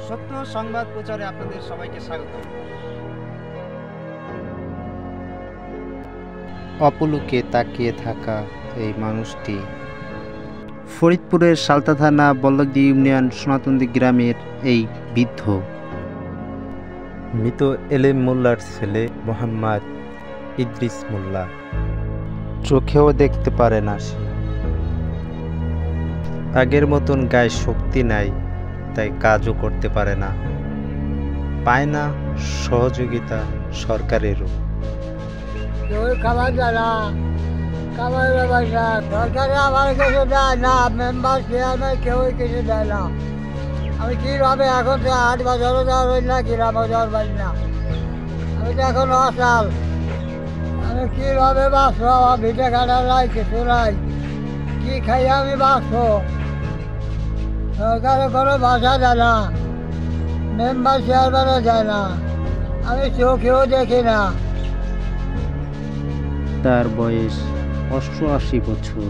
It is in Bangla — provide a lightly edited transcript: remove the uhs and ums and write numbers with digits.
সত্য সংবাদ প্রচারে আপনাদের সবাইকে স্বাগত। অপলকে তাকিয়ে থাকা এই মানুষটি ফরিদপুরের সালতা থানা বল্লকদি ইউনিয়ন সনাতনদি গ্রামের এই বৃদ্ধ। মৃত এলেম মোল্লার ছেলে মোহাম্মদ ইদ্রিস মোল্লা। চোখেও দেখতে পারে না সে। আগের মতন গায়ে শক্তি নাই, তাই কাজও করতে পারে না, পায় না সহযোগিতা সরকারেরও। কেউ খাবার দেয় না, খাবার ব্যবস্থা সরকারে আমার কিছু দেয় না, মেম্বার চেয়ারম্যান কেউই কিছু দেয় না। আমি কীভাবে এখন তো 8 বছরও যাওয়ার হই না, গ্রামও যাওয়ার পারি না। আমি তো এখন অসাল, আমি কীভাবে বাঁচবো? আমার ভিটে কাটা নাই, কিছু নাই, কী খাই আমি বাঁচবো? সরকারে কোনো বাসা দেয় না, মেম্বার চেয়ারম্যানও দেয় না, আমি চোখেও দেখি না। তার বয়স 88 বছর।